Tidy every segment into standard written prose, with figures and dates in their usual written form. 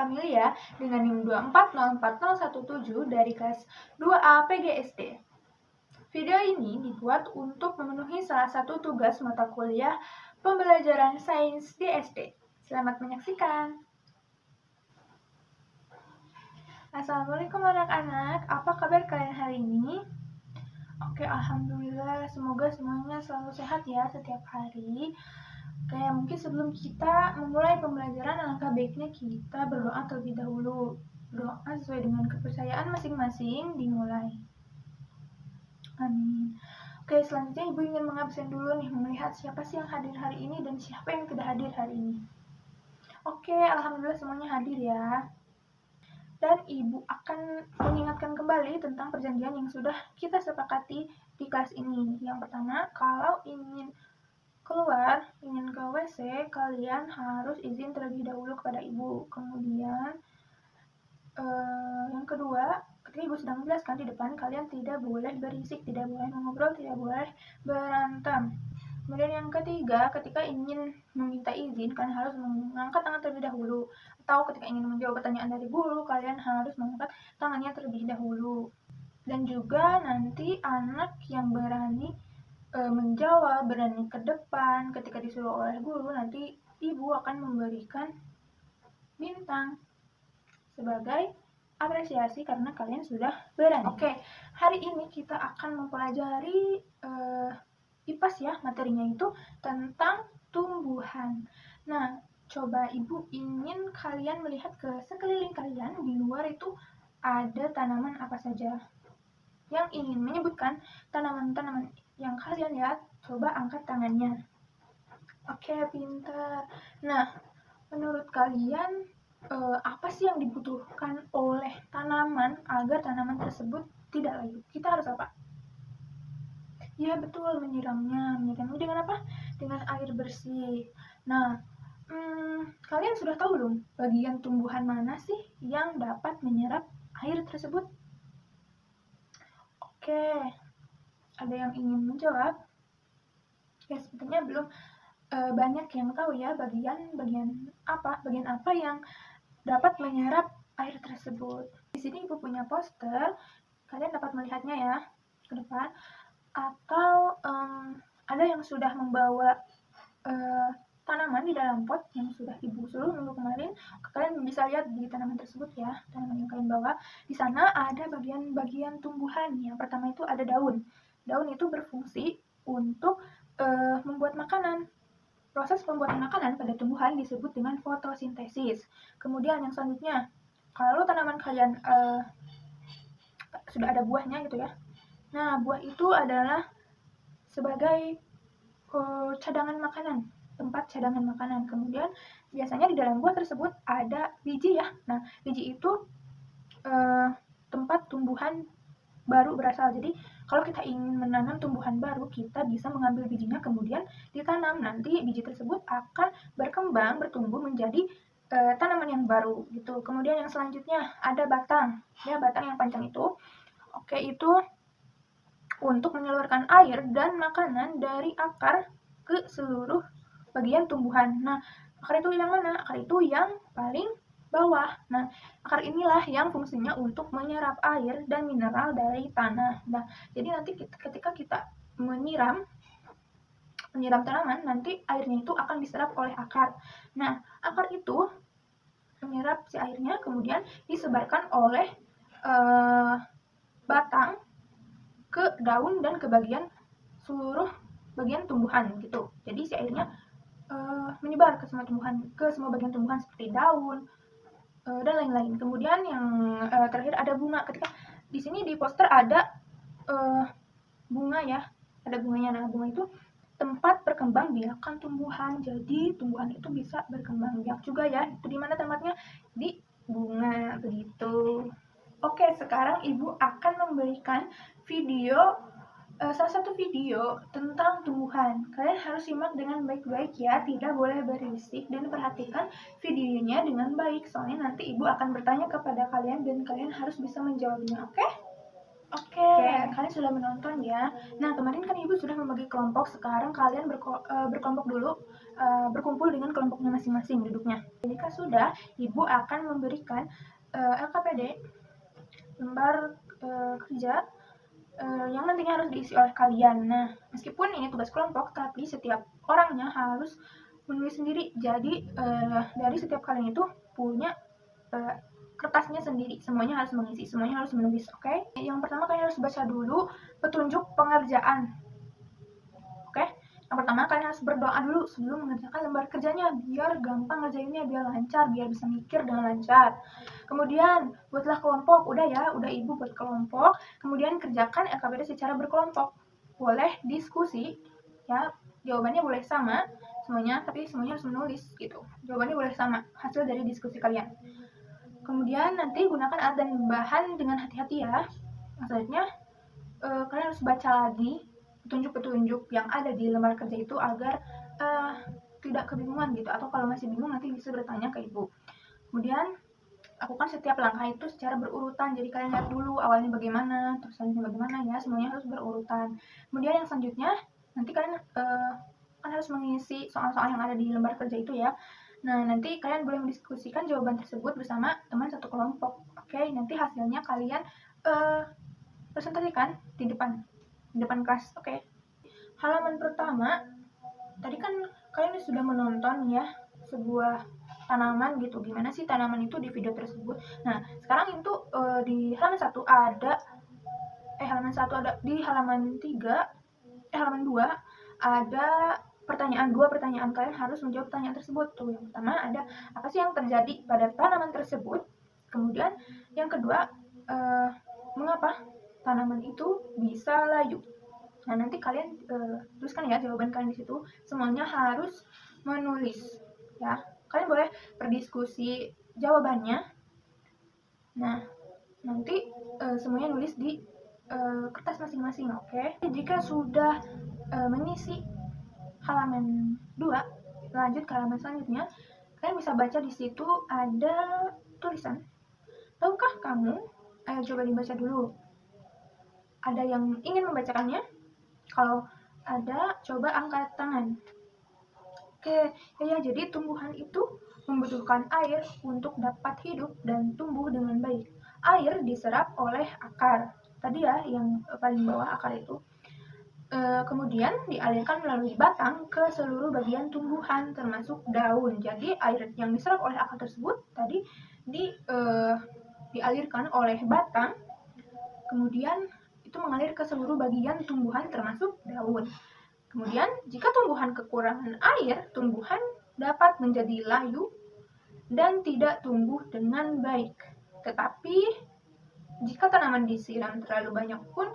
Camelia dengan NIM 2404017 dari kelas 2A PGSD. Video ini dibuat untuk memenuhi salah satu tugas mata kuliah pembelajaran sains di SD. Selamat menyaksikan. Assalamualaikum anak-anak, apa kabar kalian hari ini? Oke, alhamdulillah, semoga semuanya selalu sehat ya setiap hari. Kayak mungkin sebelum kita memulai pembelajaran, alangkah baiknya kita berdoa terlebih dahulu. Doa sesuai dengan kepercayaan masing-masing dimulai. Amin. Oke, selanjutnya Ibu ingin mengabsen dulu nih, melihat siapa sih yang hadir hari ini dan siapa yang tidak hadir hari ini. Oke, alhamdulillah semuanya hadir ya. Dan Ibu akan mengingatkan kembali tentang perjanjian yang sudah kita sepakati di kelas ini. Yang pertama, kalau ingin keluar, ingin ke WC, kalian harus izin terlebih dahulu kepada Ibu. Kemudian, yang kedua, ketika Ibu sedang menjelaskan di depan, kalian tidak boleh berisik, tidak boleh mengobrol, tidak boleh berantem. Kemudian yang ketiga, ketika ingin meminta izin, kalian harus mengangkat tangan terlebih dahulu. Atau ketika ingin menjawab pertanyaan dari guru, kalian harus mengangkat tangannya terlebih dahulu. Dan juga nanti anak yang berani menjawab, berani ke depan ketika disuruh oleh guru, nanti Ibu akan memberikan bintang sebagai apresiasi karena kalian sudah berani. Oke, hari ini kita akan mempelajari IPAS ya, materinya itu tentang tumbuhan. Nah, coba Ibu ingin kalian melihat ke sekeliling kalian, di luar itu ada tanaman apa saja. Yang ingin menyebutkan tanaman-tanaman yang kalian lihat, coba angkat tangannya. Oke, pintar. Nah, menurut kalian apa sih yang dibutuhkan oleh tanaman agar tanaman tersebut tidak layu? Kita harus apa? Ya betul, menyiramnya. Menyiramnya dengan apa? Dengan air bersih. Nah, kalian sudah tahu belum bagian tumbuhan mana sih yang dapat menyerap air tersebut? Oke, ada yang ingin menjawab? Ya, sepertinya belum banyak yang tahu ya bagian apa yang dapat menyerap air tersebut. Di sini Ibu punya poster, kalian dapat melihatnya ya ke depan. Atau ada yang sudah membawa tanaman di dalam pot yang sudah Ibu suruh minggu kemarin. Kalian bisa lihat di tanaman tersebut ya, tanaman yang kalian bawa. Di sana ada bagian-bagian tumbuhan. Yang pertama itu ada daun. Daun itu berfungsi untuk membuat makanan. Proses pembuatan makanan pada tumbuhan disebut dengan fotosintesis. Kemudian yang selanjutnya, kalau tanaman kalian sudah ada buahnya gitu ya. Nah, buah itu adalah sebagai cadangan makanan, tempat cadangan makanan. Kemudian biasanya di dalam buah tersebut ada biji ya. Nah, biji itu tempat tumbuhan baru berasal. Jadi kalau kita ingin menanam tumbuhan baru, kita bisa mengambil bijinya kemudian ditanam. Nanti biji tersebut akan berkembang, bertumbuh menjadi tanaman yang baru gitu. Kemudian yang selanjutnya ada batang. Ya, batang yang panjang itu. Oke, itu untuk menyalurkan air dan makanan dari akar ke seluruh bagian tumbuhan. Nah, akar itu yang mana? Akar itu yang paling bawah. Nah, akar inilah yang fungsinya untuk menyerap air dan mineral dari tanah. Nah, jadi nanti ketika kita menyiram tanaman, nanti airnya itu akan diserap oleh akar. Nah, akar itu menyerap si airnya, kemudian disebarkan oleh batang ke daun dan ke bagian seluruh bagian tumbuhan gitu. Jadi si airnya menyebar ke semua tumbuhan, ke semua bagian tumbuhan seperti daun dan lain-lain. Kemudian yang terakhir ada bunga. Ketika di sini di poster ada bunga ya, ada bunganya. Nah, bunga itu tempat berkembang biakan tumbuhan. Jadi tumbuhan itu bisa berkembang biak juga ya. Itu di mana tempatnya? Di bunga begitu. Oke, sekarang Ibu akan memberikan video, salah satu video tentang tumbuhan. Kalian harus simak dengan baik-baik ya, tidak boleh berisik dan perhatikan videonya dengan baik. Soalnya nanti Ibu akan bertanya kepada kalian dan kalian harus bisa menjawabnya, oke? Oke, kalian sudah menonton ya. Nah, kemarin kan Ibu sudah membagi kelompok, sekarang kalian berkelompok dulu berkumpul dengan kelompoknya masing-masing duduknya. Jika sudah, ibu akan memberikan LKPD, lembar kerja yang nantinya harus diisi oleh kalian. Nah, meskipun ini tugas kelompok, tapi setiap orangnya harus menulis sendiri. Jadi dari setiap kalian itu punya kertasnya sendiri. Semuanya harus mengisi, semuanya harus menulis. Oke? Yang pertama kalian harus baca dulu petunjuk pengerjaan. Oke? Yang pertama kalian harus berdoa dulu sebelum mengerjakan lembar kerjanya, biar gampang ngerjainnya, biar lancar, biar bisa mikir dengan lancar. Kemudian buatlah kelompok, udah ibu buat kelompok. Kemudian kerjakan LKPD secara berkelompok. Boleh diskusi, ya, jawabannya boleh sama semuanya, tapi semuanya harus menulis gitu. Jawabannya boleh sama hasil dari diskusi kalian. Kemudian nanti gunakan alat dan bahan dengan hati-hati ya. Maksudnya kalian harus baca lagi petunjuk-petunjuk yang ada di lembar kerja itu agar tidak kebingungan gitu, atau kalau masih bingung nanti bisa bertanya ke ibu. Kemudian lakukan setiap langkah itu secara berurutan, jadi kalian lihat dulu awalnya bagaimana, terus selanjutnya bagaimana ya, semuanya harus berurutan. Kemudian yang selanjutnya nanti kalian kan harus mengisi soal-soal yang ada di lembar kerja itu ya. Nah, nanti kalian boleh mendiskusikan jawaban tersebut bersama teman satu kelompok. Oke, nanti hasilnya kalian presentasikan di depan kelas. Oke. Halaman pertama, tadi kan kalian sudah menonton ya sebuah tanaman gitu. Gimana sih tanaman itu di video tersebut? Nah, sekarang itu di halaman 1 ada di halaman 2 ada dua pertanyaan. Kalian harus menjawab pertanyaan tersebut. Tuh, yang pertama ada apa sih yang terjadi pada tanaman tersebut? Kemudian yang kedua, mengapa tanaman itu bisa layu? Nah, nanti kalian tuliskan ya jawaban kalian di situ. Semuanya harus menulis ya. Kalian boleh berdiskusi jawabannya. Nah, nanti semuanya nulis di kertas masing-masing, oke? Jika sudah mengisi halaman 2, lanjut ke halaman selanjutnya. Kalian bisa baca di situ ada tulisan. Tahukah kamu? Ayo coba dibaca dulu. Ada yang ingin membacakannya? Kalau ada, coba angkat tangan. Oke, ya, jadi tumbuhan itu membutuhkan air untuk dapat hidup dan tumbuh dengan baik. Air diserap oleh akar. Tadi ya, yang paling bawah akar itu. Kemudian dialirkan melalui batang ke seluruh bagian tumbuhan, termasuk daun. Jadi air yang diserap oleh akar tersebut tadi dialirkan oleh batang, kemudian itu mengalir ke seluruh bagian tumbuhan termasuk daun. Kemudian jika tumbuhan kekurangan air, tumbuhan dapat menjadi layu dan tidak tumbuh dengan baik. Tetapi jika tanaman disiram terlalu banyak pun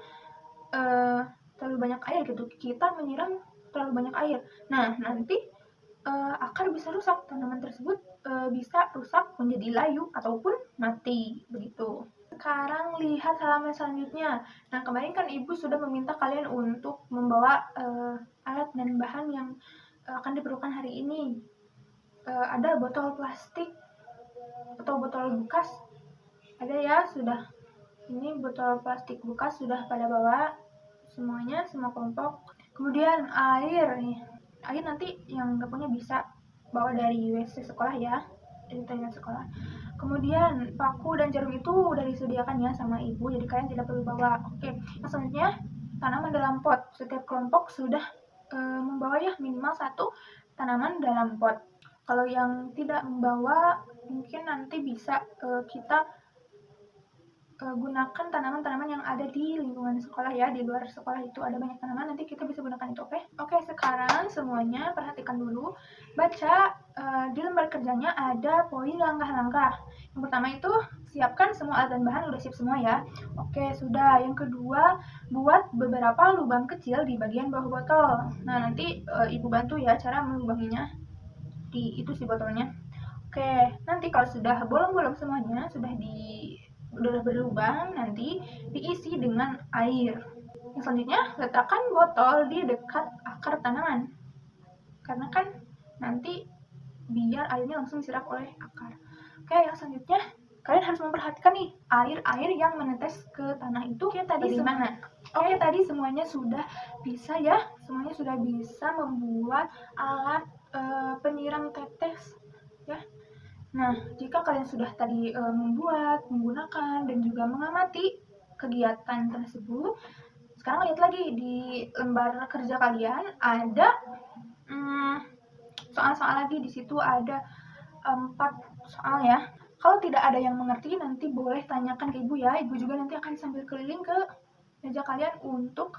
terlalu banyak air gitu, kita menyiram terlalu banyak air, nah nanti akar bisa rusak, tanaman tersebut bisa rusak menjadi layu ataupun mati begitu. Sekarang lihat halaman selanjutnya. Nah, kemarin kan ibu sudah meminta kalian untuk membawa alat dan bahan yang akan diperlukan hari ini. Ada botol plastik atau botol bekas, ada ya, sudah. Ini botol plastik bekas sudah pada bawa semuanya, semua kelompok. Kemudian air nih. Air nanti yang nggak punya bisa bawa dari WC sekolah ya, dari toilet sekolah. Kemudian paku dan jarum itu udah disediakan ya sama ibu, jadi kalian tidak perlu bawa. Oke, yang selanjutnya tanaman dalam pot. Setiap kelompok sudah membawa ya minimal 1 tanaman dalam pot. Kalau yang tidak membawa, mungkin nanti bisa kita gunakan tanaman-tanaman yang ada di lingkungan sekolah ya, di luar sekolah itu ada banyak tanaman, nanti kita bisa gunakan itu, oke? Oke, sekarang semuanya perhatikan dulu, baca di lembar kerjanya ada poin langkah-langkah. Yang pertama itu siapkan semua alat dan bahan, udah siap semua ya. Oke, sudah. Yang kedua, buat beberapa lubang kecil di bagian bawah botol. Nah, nanti ibu bantu ya cara melubanginya di itu si botolnya. Oke, nanti kalau sudah bolong-bolong semuanya, sudah berlubang, nanti diisi dengan air. Yang selanjutnya, letakkan botol di dekat akar tanaman, karena kan nanti biar airnya langsung diserap oleh akar. Oke, yang selanjutnya kalian harus memperhatikan nih air yang menetes ke tanah itu. Oke, tadi semuanya sudah bisa ya, semuanya sudah bisa membuat alat penyiram tetes ya. Nah, jika kalian sudah tadi membuat, menggunakan, dan juga mengamati kegiatan tersebut, sekarang lihat lagi di lembar kerja kalian ada soal-soal lagi. Di situ ada 4 soal ya. Kalau tidak ada yang mengerti, nanti boleh tanyakan ke ibu ya. Ibu juga nanti akan sambil keliling ke meja kalian untuk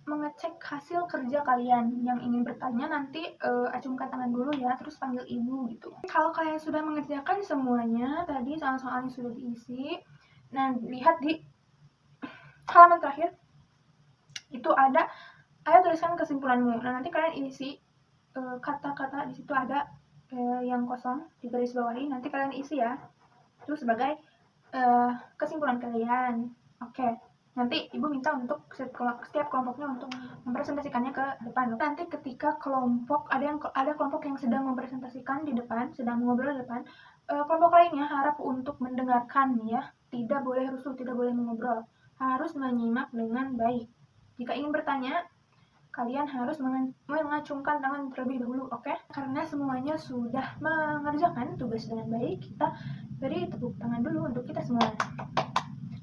mengecek hasil kerja kalian. Yang ingin bertanya nanti acungkan tangan dulu ya, terus panggil ibu gitu. Kalau kalian sudah mengerjakan semuanya, tadi soal-soalnya sudah diisi. Nah, lihat di halaman terakhir itu ada tuliskan kesimpulanmu. Nah, nanti kalian isi kata-kata di situ ada yang kosong di garis bawahi. Nanti kalian isi ya. Itu sebagai kesimpulan kalian. Oke. Nanti ibu minta untuk setiap kelompoknya untuk mempresentasikannya ke depan. Nanti ketika kelompok ada kelompok yang sedang mempresentasikan di depan, sedang ngobrol di depan, kelompok lainnya harap untuk mendengarkan ya. Tidak boleh rusuh, tidak boleh mengobrol. Harus menyimak dengan baik. Jika ingin bertanya, kalian harus mengacungkan tangan terlebih dahulu, oke? Karena semuanya sudah mengerjakan tugas dengan baik, kita beri tepuk tangan dulu untuk kita semua.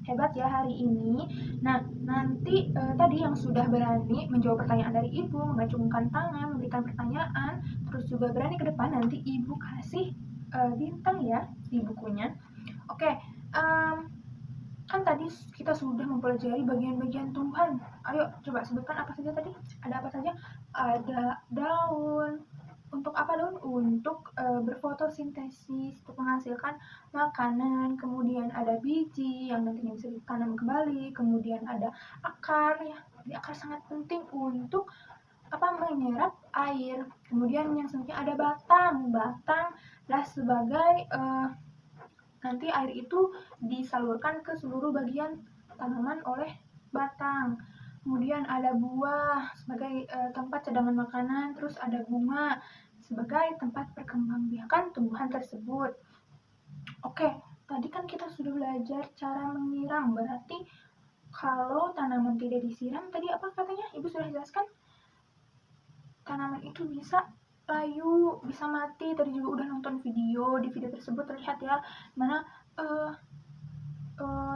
Hebat ya hari ini. Nah, nanti tadi yang sudah berani menjawab pertanyaan dari ibu, mengacungkan tangan, memberikan pertanyaan, terus juga berani ke depan, nanti ibu kasih bintang ya di bukunya. Oke, kan tadi kita sudah mempelajari bagian-bagian tumbuhan. Ayo coba sebutkan apa saja tadi. Ada apa saja? Ada daun. Untuk apa daun? Untuk berfotosintesis, untuk menghasilkan makanan. Kemudian ada biji yang nantinya bisa ditanam kembali. Kemudian ada akar ya. Jadi akar sangat penting untuk menyerap air. Kemudian yang selanjutnya ada batang. Batang adalah sebagai nanti air itu disalurkan ke seluruh bagian tanaman oleh batang. Kemudian ada buah sebagai tempat cadangan makanan, terus ada bunga sebagai tempat perkembangbiakan tumbuhan tersebut. Oke, tadi kan kita sudah belajar cara menyiram. Berarti kalau tanaman tidak disiram, tadi apa katanya? Ibu sudah jelaskan? Tanaman itu bisa layu, bisa mati. Tadi juga udah nonton video. Di video tersebut terlihat ya, mana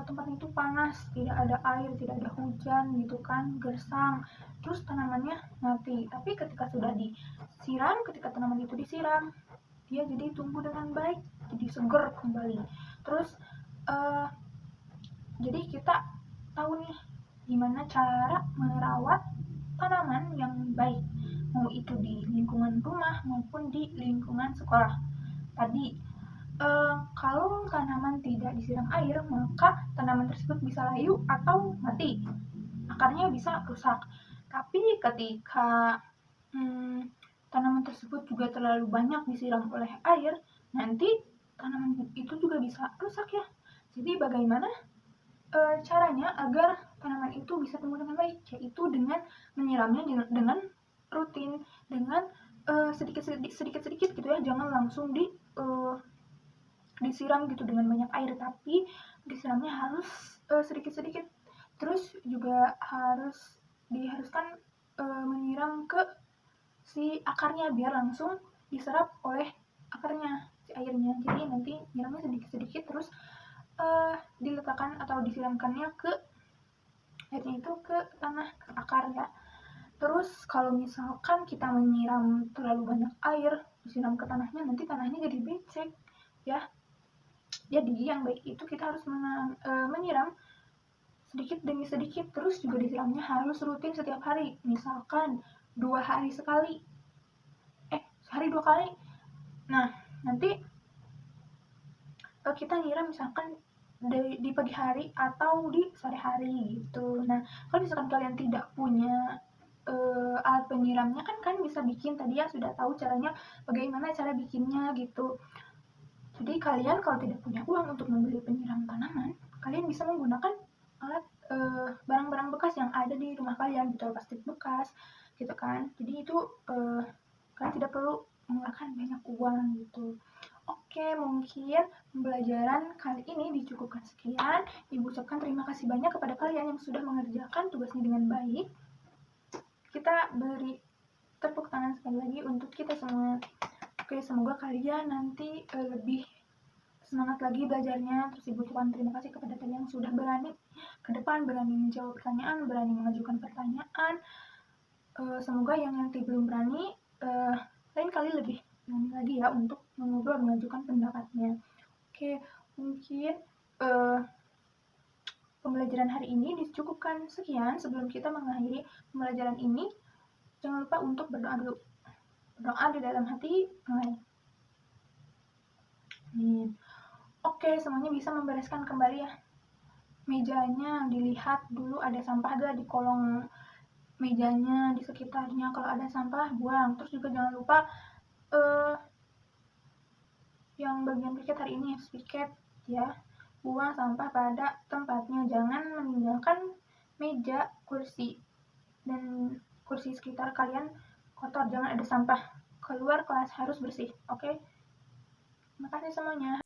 tempatnya itu panas, tidak ada air, tidak ada hujan gitu kan, gersang, terus tanamannya mati. Tapi ketika sudah disiram, ketika tanaman itu disiram, dia jadi tumbuh dengan baik, jadi seger kembali. Terus jadi kita tahu nih gimana cara merawat tanaman yang baik, mau itu di lingkungan rumah maupun di lingkungan sekolah. Tadi kalau tanaman tidak disiram air, maka tanaman tersebut bisa layu atau mati. Akarnya bisa rusak. Tapi ketika tanaman tersebut juga terlalu banyak disiram oleh air, nanti tanaman itu juga bisa rusak ya. Jadi bagaimana caranya agar tanaman itu bisa tumbuh dengan baik? Yaitu dengan menyiramnya dengan rutin, dengan sedikit-sedikit gitu ya. Jangan langsung disiram gitu dengan banyak air, tapi disiramnya harus sedikit-sedikit. Terus juga diharuskan menyiram ke si akarnya biar langsung diserap oleh akarnya si airnya. Jadi nanti nyiramnya sedikit-sedikit, terus diletakkan atau disiramkannya ke airnya itu ke tanah, ke akar ya. Terus kalau misalkan kita menyiram terlalu banyak air, disiram ke tanahnya, nanti tanahnya jadi becek ya. Jadi yang baik itu kita harus menyiram sedikit demi sedikit, terus juga disiramnya harus rutin setiap hari. Misalkan 2 hari sekali, sehari 2 kali. Nah, nanti kita nyiram misalkan di pagi hari atau di sore hari gitu. Nah, kalau misalkan kalian tidak punya alat penyiramnya, kan kalian bisa bikin, tadi ya sudah tahu caranya, bagaimana cara bikinnya gitu. Jadi kalian kalau tidak punya uang untuk membeli penyiram tanaman, kalian bisa menggunakan alat barang-barang bekas yang ada di rumah kalian, botol plastik bekas gitu kan. Jadi itu kalian tidak perlu mengeluarkan banyak uang gitu. Oke, mungkin pembelajaran kali ini dicukupkan sekian. Ibu ucapkan terima kasih banyak kepada kalian yang sudah mengerjakan tugasnya dengan baik. Kita beri tepuk tangan sekali lagi untuk kita semua. Oke, semoga kalian nanti lebih semangat lagi belajarnya. Terus Ibu ucapkan terima kasih kepada kalian yang sudah berani ke depan, berani menjawab pertanyaan, berani mengajukan pertanyaan. Semoga yang nanti belum berani, lain kali lebih berani lagi ya untuk mengobrol, mengajukan pendapatnya. Oke, mungkin pembelajaran hari ini dicukupkan sekian. Sebelum kita mengakhiri pembelajaran ini, jangan lupa untuk berdoa dulu. Berdoa di dalam hati. Oke, semuanya bisa membereskan kembali ya. Mejanya dilihat dulu ada sampah gak di kolong mejanya, di sekitarnya. Kalau ada sampah, buang. Terus juga jangan lupa yang bagian piket hari ini piket ya, buang sampah pada tempatnya. Jangan meninggalkan meja, kursi, dan kursi sekitar kalian kotor. Jangan ada sampah. Keluar kelas harus bersih. Oke? Terima kasih semuanya.